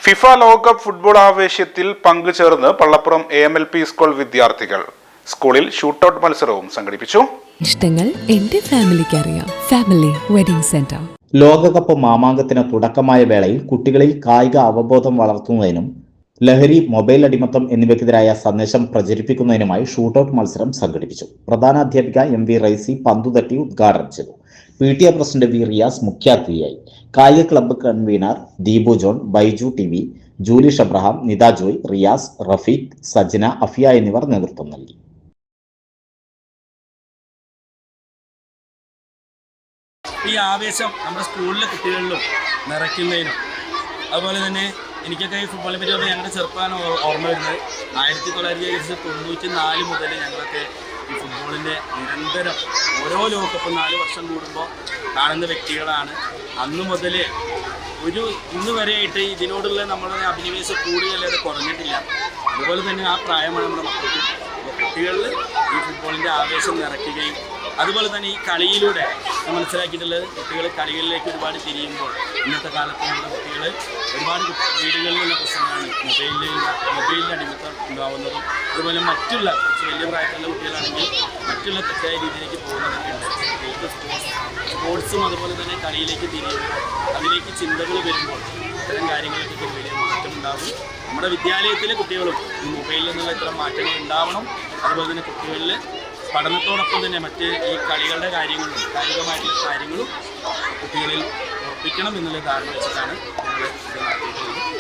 FIFA ലോകകപ്പ് football ആവേശത്തിൽ പങ്കുചേർന്ന് Pallappuram AMLP school വിദ്യാർത്ഥികൾ സ്കൂളിൽ ഷൂട്ടൌട്ട് മത്സരവും സംഘടിപ്പിച്ചു. ഇഷ്ടങ്ങൾ എന്റെ ഫാമിലിക്ക് അറിയാം. Family wedding centre. ലോകകപ്പ് മാമാങ്കത്തിന് തുടക്കമായ വേളയിൽ കുട്ടികളിൽ കായിക അവബോധം വളർത്തുന്നതിനും ലഹരി, മൊബൈൽ അടിമത്തം എന്നിവയ്ക്കെതിരായ സന്ദേശം പ്രചരിപ്പിക്കുന്നതിനുമായി ഷൂട്ടൌട്ട് മത്സരം സംഘടിപ്പിച്ചു. പ്രധാന അധ്യാപിക MV റൈസി പന്തുതട്ടി ഉദ്ഘാടനം ചെയ്തു. PTA പ്രസിഡന്റ് V റിയാസ് മുഖ്യാതിഥിയായി. കായിക club convener Deepu John, Baiju TV, Julish Abraham, Nitha Joy, Riyas, Rafeeq, Sajna, Afiya എന്നിവർ നേതൃത്വം നൽകി. ഈ ആവേശം നമ്മുടെ സ്കൂളിലെ കുട്ടികളിലും നിറയ്ക്കുന്നതിനും അതുപോലെ തന്നെ എനിക്കൊക്കെ ഈ ഫുട്ബോളിനെ പറ്റി പറഞ്ഞാൽ ഞങ്ങളുടെ ചെറുപ്പമാണ് ഓർമ്മ വരുന്നത്. 1994 മുതൽ ഞങ്ങളൊക്കെ ഈ ഫുട്ബോളിൻ്റെ നിരന്തരം ഓരോ ലോകകപ്പ് 4 വർഷം കൂടുമ്പോൾ കാണുന്ന വ്യക്തികളാണ്. അന്ന് മുതൽ ഇന്ന് വരെയായിട്ട് ഇതിനോടുള്ള നമ്മുടെ അഭിനിവേശം കൂടുതലല്ലാതെ കുറഞ്ഞിട്ടില്ല. അതുപോലെ തന്നെ ആ പ്രായമാണ് നമ്മുടെ മക്കൾക്ക്. കുട്ടികളിൽ ഈ ഫുട്ബോളിൻ്റെ ആവേശം നിറയ്ക്കുകയും അതുപോലെ തന്നെ ഈ കളിയിലൂടെ മനസ്സിലാക്കിയിട്ടുള്ളത് കുട്ടികൾ കളികളിലേക്ക് ഒരുപാട് തിരിയുമ്പോൾ ഇന്നത്തെ കാലത്ത് നമ്മുടെ കുട്ടികൾ ഒരുപാട് വീടുകളിലുള്ള പ്രശ്നങ്ങളാണ്. മൊബൈലിൻ്റെ അടിമത്തം ഉണ്ടാവുന്നതും അതുപോലെ മറ്റുള്ള കുറച്ച് വലിയ പ്രായത്തിലുള്ള കുട്ടികളാണെങ്കിൽ മറ്റുള്ള തെറ്റായ രീതിയിലേക്ക് പോകുന്നതൊക്കെ ഉണ്ട്. സ്പോർട്സും അതുപോലെ തന്നെ കളിയിലേക്ക് തിരിയുമ്പോൾ അതിലേക്ക് ചിന്തകൾ വരുമ്പോൾ ഇത്തരം കാര്യങ്ങളിലേക്ക് വലിയ മാറ്റം ഉണ്ടാകും. നമ്മുടെ വിദ്യാലയത്തിലെ കുട്ടികളും ഈ മൊബൈലിൽ നിന്നുള്ള ഇത്തരം മാറ്റങ്ങൾ ഉണ്ടാവണം. അതുപോലെ തന്നെ കുട്ടികളിൽ പഠനത്തോടൊപ്പം തന്നെ മറ്റ് ഈ കളികളുടെ കാര്യങ്ങളും കായികമായിട്ടുള്ള കാര്യങ്ങളും കുട്ടികളിൽ ഉറപ്പിക്കണം എന്നുള്ള ധാരണ വെച്ചിട്ടാണ് ഞങ്ങൾ ഇത് നടത്തിയിട്ടുള്ളത്.